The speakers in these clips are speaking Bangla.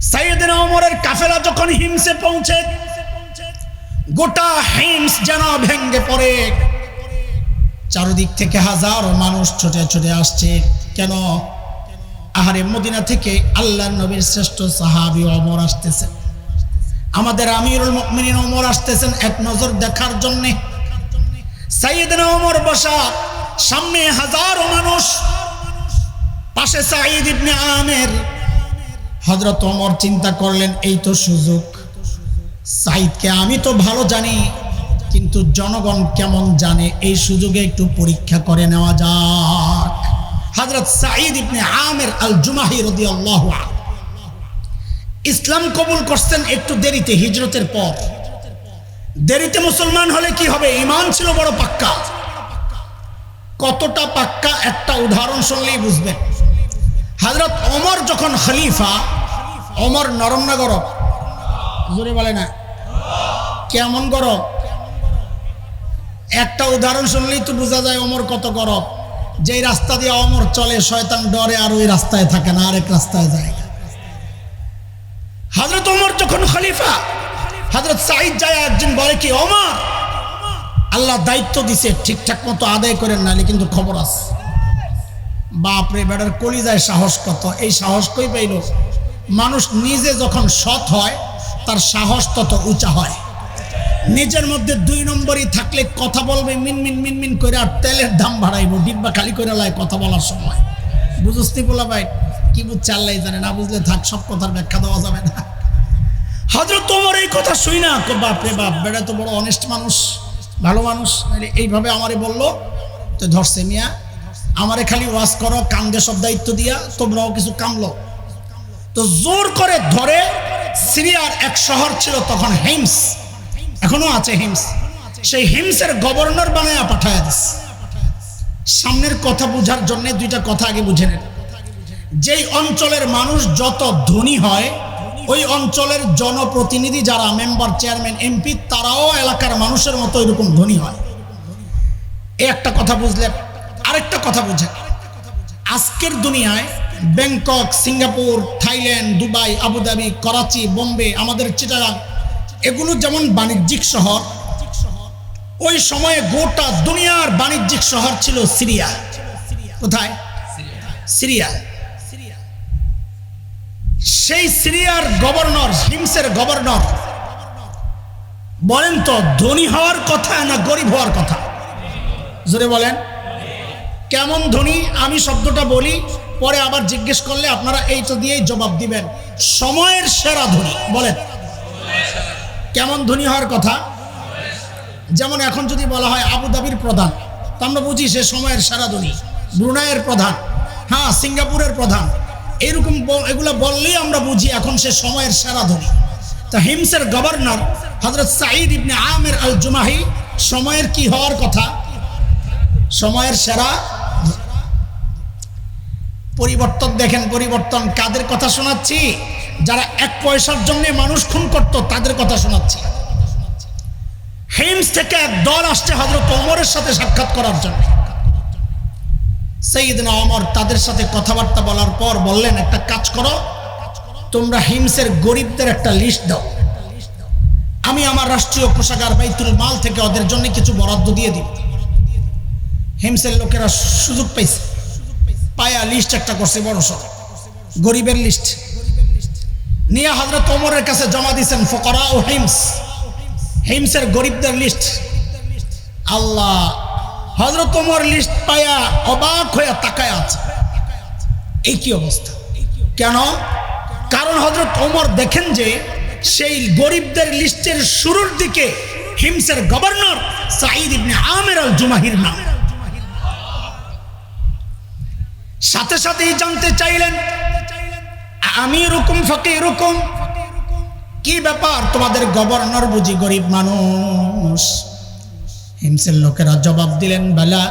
সাইয়েদনা ওমরের কাফেলা যখন হিমসে পৌঁছে, গোটা হিমস যেন ভেঙ্গে পড়ে। চারদিক থেকে হাজারো মানুষ ছুটে ছুটে আসছে। কেন? আহারে, মদিনা থেকে আল্লাহর নবীর শ্রেষ্ঠ সাহাবী ওমর আসতেছেন, আমাদের আমিরুল মুমিনিন ওমর আসতেছেন এক নজর দেখার জন্য। সাইয়েদনা ওমর বসা, সামনে হাজারো মানুষ, পাশে সাঈদ ইবনে আমের। হযরত ওমর চিন্তা করলেন, এই তো সুযোগ। সাঈদকে আমি তো ভালো জানি, কিন্তু জনগণ কেমন জানে, এই সুযোগে একটু পরীক্ষা করে নেওয়া যাক। হযরত সাঈদ ইবনে আমের আল জুমাহি রাদিয়াল্লাহু আনহু ইসলাম কবুল করতেন একটু দেরিতে, হিজরতের পর। দেরিতে মুসলমান হলে কি হবে? ঈমান ছিল বড় পাক্কা। কতটা পাক্কা একটা উদাহরণ শুনলেই বুঝবেন। হযরত ওমর যখন খলিফা, ওমর নরম না গরম? জোরে বলে না, কেমন গরম? একটা উদাহরণ শুনলেই তো বোঝা যায় ওমর কত গরম। যেই রাস্তা দিয়ে ওমর চলে, শয়তান ডরে আর ওই রাস্তায় থাকে না, আরেক রাস্তায় যায়। হযরত ওমর যখন খলিফা, হযরত সাঈদ যায়, একজন বলে কি, ওমর আল্লাহ দায়িত্ব দিছে, ঠিকঠাক মতো আদায় করেন, নাহলে কিন্তু খবর আছে। বাপরে, বেটার কলিজায় সাহস কত! এই সাহস কই পাইল? মানুষ নিজে যখন সৎ হয়, তার সাহস তত উঁচা হয়। নিজের মধ্যে দুই নম্বরই থাকলে কথা বলবে মিনমিন মিনমিন করে, আর তেলের দাম বাড়াইব, ডিব্বা খালি করে লাই কথা বলার সময়। বুঝতে বলা ভাই, কি বুঝছে আল্লাহ জানে, না বুঝলে থাক, সব কথার ব্যাখ্যা দেওয়া যাবে না। হযরত ওমর এই কথা শুই না, বাপরে বাপ, বেটা তো বড় অনেস্ট মানুষ, ভালো মানুষ, এইভাবে আমারে বললো তো ধরছে। মিয়া, আমারে খালি ওয়াজ করো, কান্দে সব দায়িত্ব দিয়া, তোমরাও কিছু কামলো। তো জোর করে ধরে সিরিয়ার এক শহর ছিল তখন, হিমস, এখনো আছে হিমস, সেই হিমসের গভর্নর বানায়া পাঠায়া দিস। সামনের কথা বুঝার জন্য দুইটা কথা আগে বুঝে নেন। যেই অঞ্চলের মানুষ যত ধনী হয়, ওই অঞ্চলের জনপ্রতিনিধি যারা, মেম্বার, চেয়ারম্যান, এমপি, তারাও এলাকার মানুষের মতো এরকম ধনী হয়। এই একটা কথা বুঝলেন। আরেকটা কথা বুঝেন, আজকের দুনিয়ায় Bangkok, Singapore, Thailand, Dubai, Abu Dhabi, Karachi, Bombay, আমাদের চিটাগাং, এগুলো যেমন বাণিজ্যিক শহর, ওই সময়ে গোটা দুনিয়ার বাণিজ্যিক শহর ছিল সিরিয়া। কোথায়? সিরিয়া। সেই সিরিয়ার গভর্নর, হিমসের গভর্নর, বলেন তো ধনী হওয়ার কথা না গরিব হওয়ার কথা? জোরে বলেন। কেমন ধনী? আমি শব্দটা বলি, পরে আবার জিজ্ঞেস করলে আপনারা এইটা দিয়েই জবাব দিবেন। সময়ের সেরা ধনী। বলেন, কেমন ধনী হওয়ার কথা? যেমন এখন যদি বলা হয় আবুধাবির প্রধান, তো আমরা বুঝি সে সময়ের সেরা ধনী। ব্রুনাইয়ের প্রধান, হ্যাঁ, সিঙ্গাপুরের প্রধান, এরকম এগুলো বললেই আমরা বুঝি এখন সে সময়ের সেরা ধনী। তা হিমসের গভর্নর হযরত সাঈদ ইবনে আমের আল জুমাহি সময়ের কি হওয়ার কথা? সময়ের সেরা। পরিবর্তন দেখেন, পরিবর্তন। কাদের কথা শোনাচ্ছি? যারা এক পয়সার জন্য মানুষ খুন করত, তাদের কথা শোনাচ্ছি। হিমস থেকে এক দল আসছে হযরত ওমরের সাথে সাক্ষাৎ করার জন্য। সাইয়েদনা ওমর তাদের সাথে কথাবার্তা বলার পর বললেন, একটা কাজ করো, তোমরা হিমসের গরিবদের একটা লিস্ট দাও, আমি আমার রাষ্ট্রীয় কোষাগার বাইতুল মাল থেকে ওদের জন্য কিছু বরাদ্দ দিয়ে দিব। হিমসের লোকেরা সুযোগ পাইছে, পায়া লিস্ট একটা করছে, বড় সড় গরিবের লিস্ট নিয়ে হযরত ওমরের কাছে জমা দিয়েছেন। ফুকারা ও হিমস, হিমসের গরিবদের লিস্ট। আল্লাহ, হযরত ওমর লিস্ট পায়া অবাক হয়ে তাকায় আছে, এই কি অবস্থা? কেন? কারণ হযরত ওমর দেখেন যে সেই গরিবদের লিস্টের শুরুর দিকে হিমসের গভর্নর সাঈদ ইবনে আমের আল জুমাহির নাম। সাথে সাথেই জানতে চাইলেন, আমিরুকুম ফাকিরুকুম, কি ব্যাপার, তোমাদের গভর্নর বুঝি গরিব মানুষ? হিমসের লোকেরা জবাব দিলেন, বালা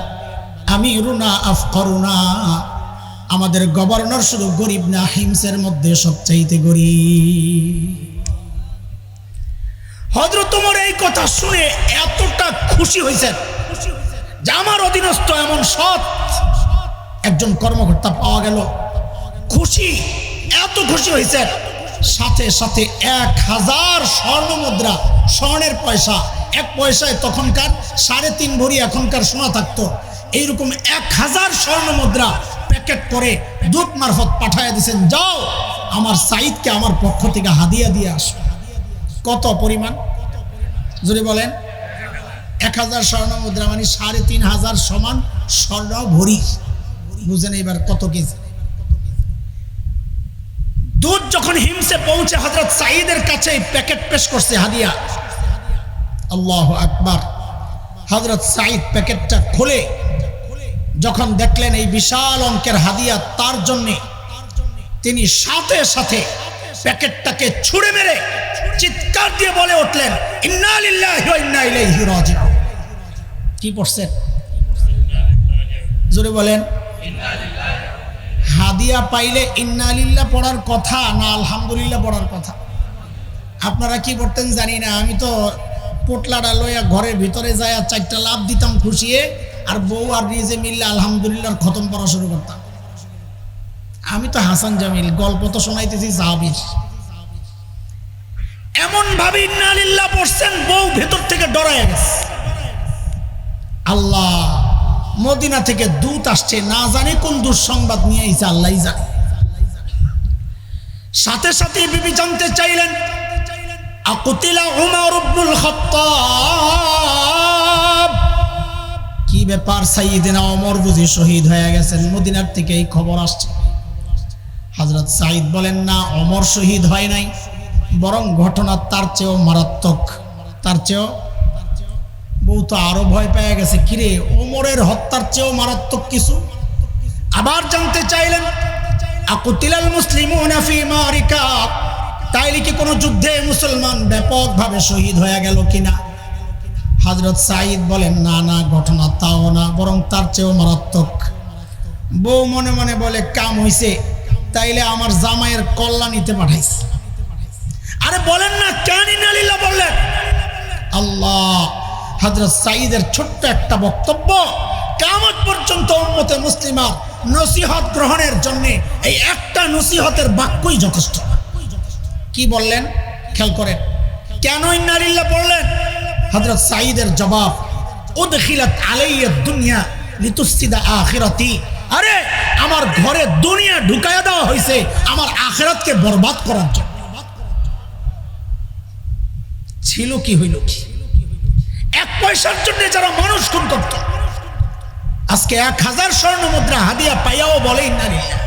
আমিরুনা আফকরুনা, আমাদের গভর্নর শুধু গরিব না, হিমসের মধ্যে সবচাইতে গরিব। হযরত ওমর এই কথা শুনে এতটা খুশি হয়েছেন যে আমার অধীনস্থ এমন সৎ একজন কর্মকর্তা পাওয়া গেল। খুশি, এত খুশি হয়েছেন সাথে সাথে 1000 স্বর্ণ মুদ্রা, স্বর্ণের পয়সা, 1 পয়সায় তখনকার 3.5 ভরি এখনকার সোনা থাকতো, এইরকম 1000 স্বর্ণ মুদ্রা প্যাকেট করে দূত মারফত পাঠায় দিয়েছেন, যাও আমার সাইদকে আমার পক্ষ থেকে হাদিয়া দিয়ে আসো। কত পরিমাণ যদি বলেন? 1000 স্বর্ণ মুদ্রা মানে 3500 সমান স্বর্ণ ভরি। বুঝেন এবার কত কেজি? দূত যখন হিমসে পৌঁছে হযরত সাঈদের কাছে প্যাকেট পেশ করছে হাদিয়া। আল্লাহু আকবার। হযরত সাঈদ প্যাকেটটা খুলে যখন দেখলেন এই বিশাল অঙ্কের হাদিয়া তার জন্য, তিনি সাথে সাথে প্যাকেটটাকে ছুঁড়ে মেরে চিৎকার দিয়ে বলে উঠলেন, ইন্না লিল্লাহি ওয়া ইন্না ইলাইহি রাজিউন। কি পড়ছেন? জোরে বলেন। হাদিয়া পাইলে ইন্না লিল্লাহ পড়ার কথা না আলহামদুলিল্লাহ পড়ার কথা? আপনারা কি পড়তেন জানি না, আমি তো পোটলাটা লইয়া ঘরের ভিতরে যায় 4টা লাভ দিতাম খুশিয়ে, আর বউ আর নিজে মিললে আলহামদুলিল্লাহর খতম পড়া শুরু করতাম। আমি তো হাসান জামিল, গল্প তো শোনাইতেছি সাহাবীর। এমন ভাবে ইন্না লিল্লাহ পড়ছেন, বউ ভেতর থেকে ডরায় গেছে। আল্লাহ, মদিনা থেকে দূত আসছে, না জানে কোন দুঃসংবাদ নিয়ে আইছে, আল্লাহই জানে। সাথে সাথে বিবি জানতে চাইলেন, আকুতিলা উমর ইবনুল খাত্তাব, কি ব্যাপার সাইয়েদনা ওমর বুঝি শহীদ হয়ে গেছেন? মদিনার থেকে এই খবর আসছে। হযরত সাঈদ বলেন, না, ওমর শহীদ হয় নাই, বরং ঘটনা তার চেয়েও মারাত্মক। তার চেয়েও? বউ তো আরো ভয় পেয়ে গেছে, কিরে ওমরের হত্যার চেয়েও মারাত্মক কিছু? আবার জানতে চাইলেন, আকুতিলাল মুসলিমুনা ফি মারিকা, তাইলে কি কোনো যুদ্ধে মুসলমান ব্যাপকভাবে শহীদ হয়ে গেল কিনা? হযরত সাঈদ বলেন, না না, ঘটনা তাও না, বরং তার চেয়েও মারাত্মক। বউ মনে মনে বলে, কাম হইছে, তাইলে আমার জামাইয়ের কল্লা নিতে পাঠাইছে। আরে বলেন না, কেন ইন্না লিল্লাহ বললেন? আল্লাহ, হযরত সাঈদের ছোট্ট একটা বক্তব্য কিয়ামত পর্যন্ত উম্মতে মুসলিমা নসিহত গ্রহণের জন্য এই একটা নসিহতের বাক্যই যথেষ্ট। কি বললেন খেয়াল করেন, কেন ইন্না লিল্লাহ বললেন? হযরত সাঈদের জবাব, উদখিলাত আলাইয়া দুনিয়া লিতুফসিদা আখিরাতি, আরে আমার ঘরে দুনিয়া ঢুকায়া দেওয়া হয়েছে আমার আখিরাতকে বরবাদ করার জন্য। ছিল কি হইল কি? 1 পয়সার জন্য যারা মানুষ খুন করত, আজকে 1000 স্বর্ণ মুদ্রা হাদিয়া পাইয়াও বলে ইন্না লিল্লাহ।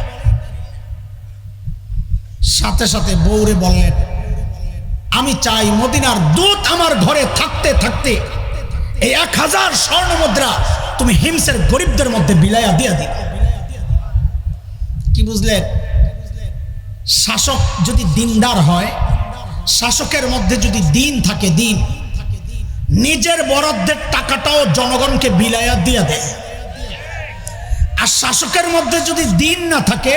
সাথে সাথে বউরে বললেন, আমি চাই মদিনার দূত আমার ঘরে থাকতে থাকতে এই 1000 স্বর্ণ মুদ্রা তুমি হিমসের গরিবদের মধ্যে বিলাইয়া দিয়া দিবে। কি বুঝলেন? শাসক যদি দিনদার হয়, শাসকের মধ্যে যদি দিন থাকে, দিন, নিজের বরাদ্দের টাকাটাও জনগণকে বিলাইয়া দিয়া দেয়। আর শাসকের মধ্যে যদি দিন না থাকে,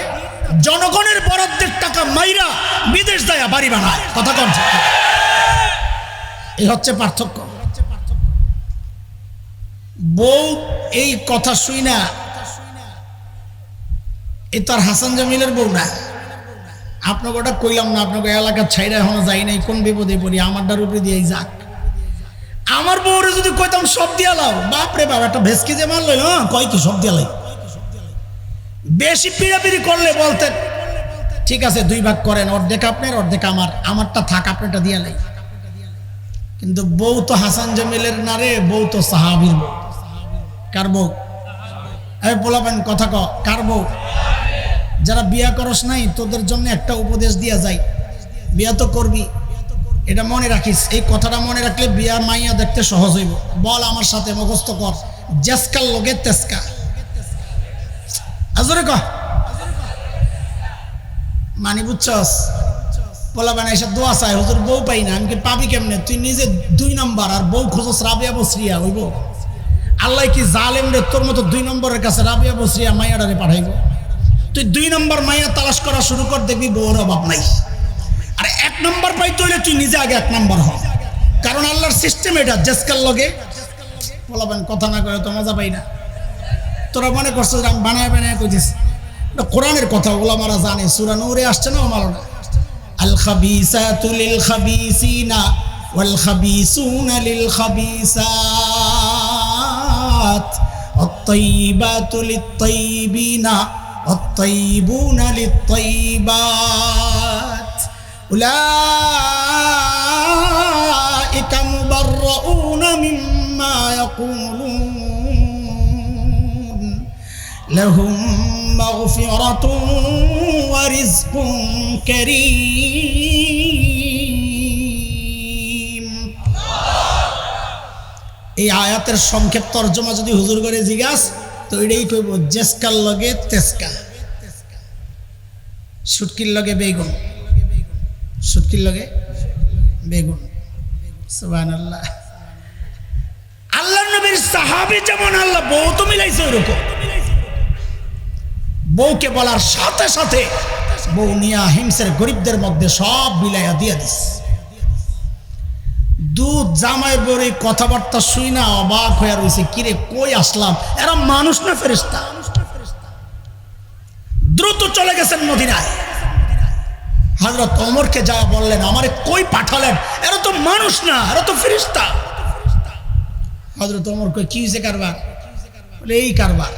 জনগণের বরাদ্দের টাকা মাইরা বিদেশ যায় বাড়ি বানায়। কথা কন? এই হচ্ছে পার্থক্য। বউ এই কথা শুই না, এ তো আর হাসান জামিলের বউ না। আপনাকে ওটা কইলাম না, আপনাকে এলাকার ছাইরা এখনো যাই নাই, কোন বিপদে পড়ি, আমারটার উপরে দিয়ে যাক। আমার বউরে যদি কইতাম সব দিয়া লাও, বাপরে বাপ, একটা ভেসকি যে মারল, হ্যাঁ কয় কি সব দিয়া লাই। বেশি পিড়াপিড়ি করলে বলতেন, ঠিক আছে 2 ভাগ করেন, অর্ধেক আপনার অর্ধেক আমার, আমারটা থাক, আপনারটা দিয়া লাই। কিন্তু বউ তো হাসান জামিলের না রে, বউ তো সাহাবীর বউ। কার বউ? বলাবেন কথা কার বউ? যারা বিয়া করস নাই, তোদের জন্য একটা উপদেশ দিয়া যায়, বিয়া তো করবি, এটা মনে রাখিস। এই কথাটা মনে রাখলে বিয়া মাইয়া দেখতে সহজ হইব। বল আমার সাথে, মুখস্থ কর, জেসকার লগে তেসকা। আজরে কহ মানি, বুঝছস? বলাবেন এসব দোয়া চাই, হুজুর বউ পাই না। আমি কি পাবি কেমনে? তুই নিজে 2 নম্বর আর বউ খোঁজস রাবিয়া বসরিয়া, হইব? আল্লাহ কি জালেম রে, তোর মতো 2 নম্বরের কাছে রাবিয়া বসরিয়া মাইয়াডারে পাঠাইব? তুই 2 নম্বর মাইয়া তালাশ করা শুরু কর, দেখবি বউর অভাব নাই। আর 1 নম্বর পাইতে হইলে তুই নিজে আগে 1 নম্বর হ, কারণ আল্লাহর সিস্টেম এটা, জেসকার লগে। বলাবেন কথা না করে তো মজা পাই না। তোরা মনে করছো আমি বানায় বানায় কইতেছি, কোরআনের কথা ওলামারা জানে। সূরা নূরে আসছে না, মালো না, আল খাবিসাতু লিল খাবিসিনা ওয়াল খাবিসুনা লিল খাবিসাত আত-তাইয়িবাতু লিত-তাইয়িবিনা ওয়াত-তাইয়িবুনা লিত-তাইয়িবাত উলাইকা মুবাররাউনা মিম্মা ইয়াকুলুন লাহুম মাগফিরাতুন ওয়া রিজকুন কারীম। এই আয়াতের সংক্ষেপ তর্জমা যদি হুজুর করে জিজ্ঞাস তো এটাই কইব, জেসকার লগে তেসকা, শুটকির লগে বেগুন, শুটকির লগে বেগুন। সুবহানাল্লাহ। আল্লাহর নবীর সাহাবী যেমন আল্লাহ বউ তো মিলাইছে ওইরকম। বউকে বলার সাথে সাথে বউ নিয়া হিমসের গরিবদের মধ্যে সব বিলাইয়া দিয়া দিস। দুধ জামাইয়ের বউরে কথাবার্তা শুই না অবাক হয়ে রয়েছে, কিরে কই আসলাম, এরা মানুষ না ফেরেশতা? দ্রুত চলে গেছেন মদিনায়। হযরত ওমরকে যা বললেন, আমারে কই পাঠালেন, এরা তো মানুষ না, এরা তো ফেরেশতা। হযরত ওমর কই কি হইছে কারবার? বলে এই কারবার।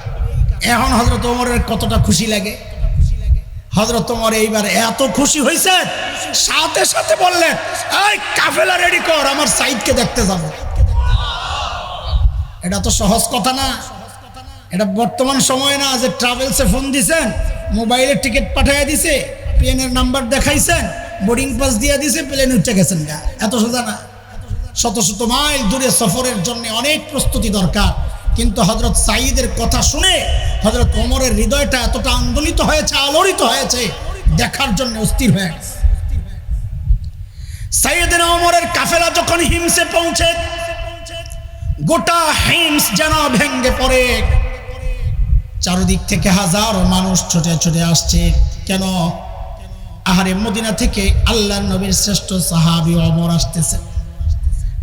এখন হযরত ওমরের কতটা খুশি লাগে। হযরত ওমর এইবার এত খুশি হয়েছে, সাথে সাথে বললেন, এই কাফেলা রেডি কর, আমার সাইদকে দেখতে যাব। এটা তো সহজ কথা না, এটা বর্তমান সময় না যে ট্রাভেলসে ফোন দিছেন, মোবাইলে টিকিট পাঠিয়ে দিছে, প্লেনের নাম্বার দেখাইছেন, বোর্ডিং পাস দিয়ে দিছে, প্লেন উঠে গেছেন। গা এত সোজা না। শত শত মাইল দূরে সফরের জন্য অনেক প্রস্তুতি দরকার। কিন্তু হযরত সাঈদের কথা শুনে হযরত ওমরের হৃদয়টা এতটা আন্দোলিত হয়েছে, আলোড়িত হয়েছে, দেখার জন্য অস্থির হয়ে গেছে। সাইয়েদনা ওমরের কাফেলা যখন হিমসে পৌঁছে, গোটা হিমস যেন ভেঙ্গে পড়ে। চারদিক থেকে হাজারো মানুষ ছুটে ছুটে আসছে। কেন? আহারে মদিনা থেকে আল্লাহর নবীর শ্রেষ্ঠ সাহাবী ওমর আসতেছেন,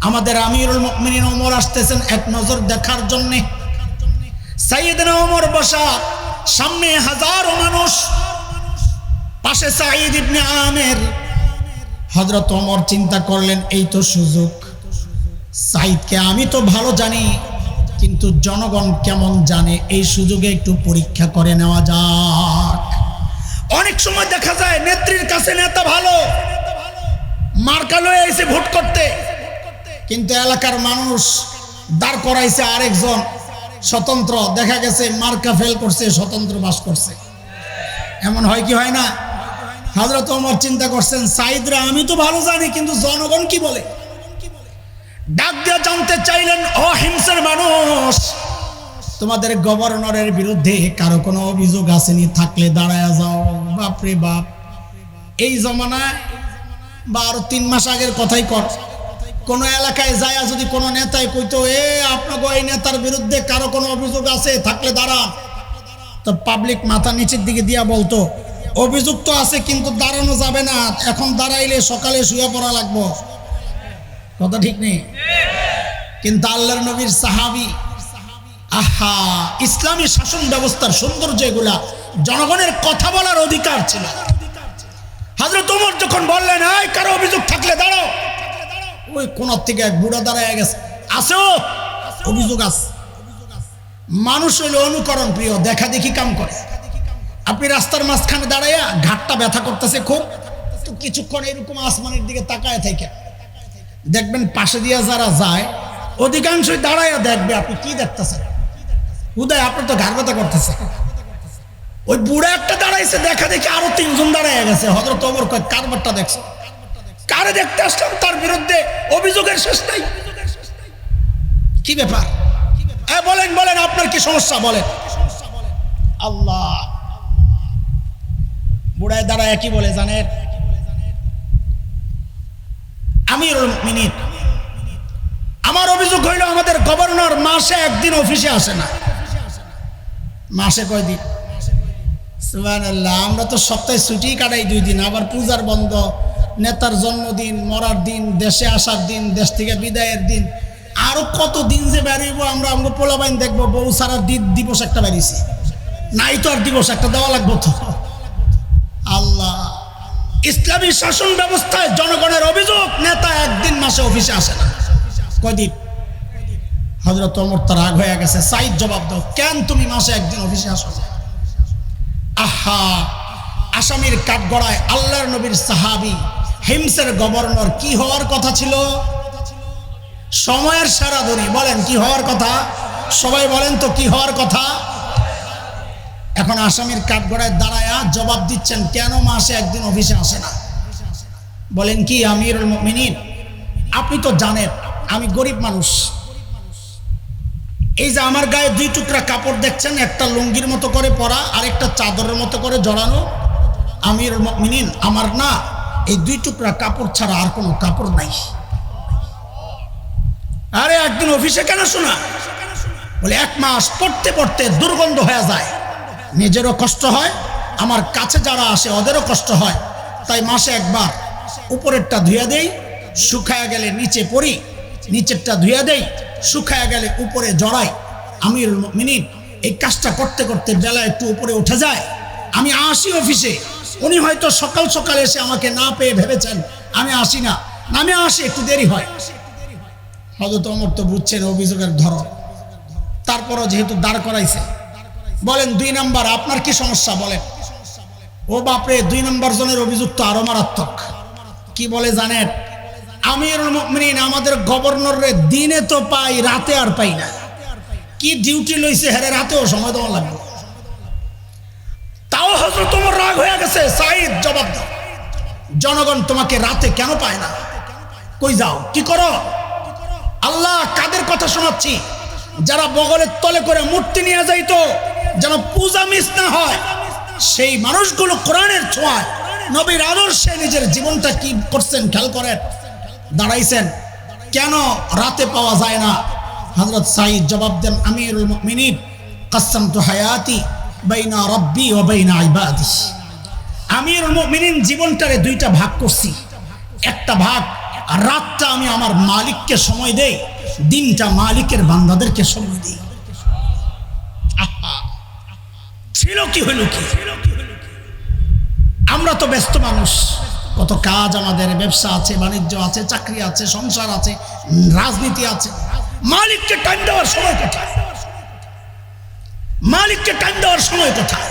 আমাদের আমিরুল মুমিনিন ওমর আসতেছেন এক নজর দেখার জন্য। সাইয়েদনা ওমর বসা, সামনে হাজারো মানুষ, পাশে সাঈদ ইবনে আমের। হযরত ওমর চিন্তা করলেন, এই তো সুযোগ। সাঈদকে আমি তো ভালো জানি, কিন্তু জনগণ কেমন জানে, এই সুযোগে একটু পরীক্ষা করে নেওয়া যাক। অনেক সময় দেখা যায় নেত্রীর কাছে নেতা ভালো, মার্কা লয়ে এসে ভোট করতে, কিন্তু এলাকার মানুষ দাঁড় করাইছে আরেকজন স্বতন্ত্র, দেখা গেছে মার্কা ফেল করছে, স্বতন্ত্র বাস করছে। এমন হয় কি হয় না? হযরত ওমর চিন্তা করছেন, সাঈদরা আমি তো ভালো জানি, কিন্তু জনগণ কি বলে। ডাক দিয়ে জানতে চাইলেন, ও হিমসের মানুষ, তোমাদের গভর্নরের বিরুদ্ধে কারো কোনো অভিযোগ আসেনি? থাকলে দাঁড়ায় যাও। বাপরে বাপ, এই জমানায় বা আরো 3 মাস আগের কথাই কর, কোন এলাকায় যায় যদি কোনো নেতাই কইতো, আপনাকে এই নেতার বিরুদ্ধে কারো কোনো অভিযোগ আছে, থাকলে দাঁড়ান, তো পাবলিক মাথা নিচের দিকে দিয়া বলতো, অভিযোগ তো আছে কিন্তু দাঁড়ানো যাবে না, এখন দাঁড়াইলে সকালে শুয়ে পড়া লাগবো। কথা ঠিক নেই? কিন্তু আল্লাহর নবীর সাহাবী, আহা, ইসলামী শাসন ব্যবস্থার সৌন্দর্য এগুলা, জনগণের কথা বলার অধিকার ছিল। হযরত ওমর যখন বললেন, এই কারো অভিযোগ থাকলে দাঁড়াও, ওই কোন থেকে এক বুড়া দাঁড়ায় গেছে, আছে অভিযোগ আছে। মানুষ হইলে অনুকরণ প্রিয়, দেখা দেখি কাম করে। আপনি রাস্তার মাঝখানে দাঁড়াইয়া ঘাটটা ব্যথা করতেছে খুব, তো কিছুক্ষণ এরকম আসমানের দিকে তাকায় থাকে, দেখবেন পাশে দিয়া যারা যায় অধিকাংশই দাঁড়াইয়া দেখবে আপনি কি দেখতেছেন। উদয় আপনার তো ঘাড় ব্যথা করতেছে, ওই বুড়া একটা দাঁড়াইছে, দেখা দেখি আরো 3 জন দাঁড়াইয়া গেছে। হযরত ওমর কয়, কারবারটা দেখছো? কারে দেখতে আসলাম, তার বিরুদ্ধে অভিযোগের শেষ নাই। কি ব্যাপার? বলেন বলেন, আপনার কি সমস্যা বলেন। আল্লাহ, বুড়ায় দাঁড়ায় কি বলে জানেন? আমিরুল মুমিনিন, আমার অভিযোগ হইল আমাদের গভর্নর মাসে একদিন অফিসে আসে না। মাসে কয়দিন? সুবহানাল্লাহ, আমরা তো সপ্তাহে ছুটি কাটাই 2 দিন, আবার পূজার বন্ধ, নেতার জন্মদিন, মরার দিন, দেশে আসার দিন, দেশ থেকে বিদায়ের দিন, আরো কত দিন যে বেরিয়েবো আমরা। আমরা পোলাবাইন দেখবো, বউ সারা দিবস একটা বেরিয়েছি, নাই তো আর দিবস একটা দেওয়া লাগবো তো। আল্লাহ, ইসলামী শাসন ব্যবস্থায় জনগণের অভিযোগ, নেতা একদিন মাসে অফিসে আসে না। কয়দিন? হযরত ওমর তো রাগ হয়ে গেছে। সাইদ জবাব দাও, কেন তুমি মাসে একদিন অফিসে আসো না? আহা, আসামির কাঠগড়ায় আল্লাহর নবীর সাহাবী হিমসের গভর্নর কি হওয়ার কথা ছিল? সময়ের সেরাধনী। বলেন কি হওয়ার কথা? সবাই বলেন তো কি হওয়ার কথা? এখন আসামির কাঠগড়ায় দাঁড়ায়া জবাব দিচ্ছেন, কেন মাসে একদিন অফিসে আসে না? বলেন কি আমিরুল মুমিনিন, আপনি তো জানেন আমি গরিব মানুষ। এই যে আমার গায়ে দুই টুকরা কাপড় দেখছেন, একটা লুঙ্গির মতো করে পরা আর একটা চাদরের মতো করে জড়ানো। আমিরুল মুমিনিন, আমার না এই দুই টুকরা কাপড় ছাড়া আর কোনো কাপড় নাই। আরে একদিন অফিসে কেন শোনা? বলে এক মাস পড়তে পড়তে দুর্গন্ধ হয়ে যায়, নিজেরও কষ্ট হয়, আমার কাছে যারা আসে ওদেরও কষ্ট হয়, তাই মাসে একবার উপরেরটা ধুয়ে দেই, শুকায়া গেলে নিচে পরি, নিচেরটা ধুয়ে দেই, শুকায়া গেলে উপরে জড়াই। আমিরুল মুমিনিন, এই কাজটা করতে করতে বেলা একটু উপরে উঠে যায়, আমি আসি অফিসে। উনি হয়তো সকাল সকাল এসে আমাকে না পেয়ে ভেবেছেন আমি আসি না, আমি আসি একটু দেরি হয়। হযরত ওমর তো বুঝছেন অভিযোগের ধরন, তারপরও যেহেতু দাঁড় করাইছে, বলেন 2 নাম্বার আপনার কি সমস্যা বলেন। ও বাপরে, 2 নাম্বার জনের অভিযোগ তো আরো মারাত্মক। কি বলে জানেন? আমিরুল মুমিনিন, আমাদের গভর্নরে দিনে তো পাই, রাতে আর পাই না। কি ডিউটি লইছে হেরে, রাতেও সময় দেওয়া লাগবে। তাও হযরত ওমর রাগ হয়ে গেছে। সাইদ জবাব দাও, জনগণ তোমাকে রাতে কেন পায় না? কই যাও, কি করো? আল্লাহ কাদের কথা শোনাচ্ছি? যারা বগলের তলে করে মূর্তি নিয়ে যাইতো যেন পূজা মিস না হয়, সেই মানুষগুলো কোরআনের ছোঁয়ায় নবীর আদর্শে নিজের জীবনটা কি করছেন খেয়াল করেন। দাঁড়াইছেন, কেন রাতে পাওয়া যায় না? হযরত সাইদ জবাব দেন, আমিরুল মুমিনিন, কাসসামতু হায়াতি বাইনা রাব্বি ওয়া বাইনা ইবাদি। আমিরুল মুমিনিন, জীবনটারে 2টা ভাগ করছি। একটা ভাগ রাতটা আমি আমার মালিককে সময় দেই, দিনটা মালিকের বান্দাদেরকে সময় দেই। ছিল কি হইল কি? আমরা তো ব্যস্ত মানুষ, কত কাজ আমাদের, ব্যবসা আছে, বাণিজ্য আছে, চাকরি আছে, সংসার আছে, রাজনীতি আছে। মালিককে টাইম দেওয়ার সময় কোথায়? মালিককে টাইম দেওয়ার সময় কোথায়?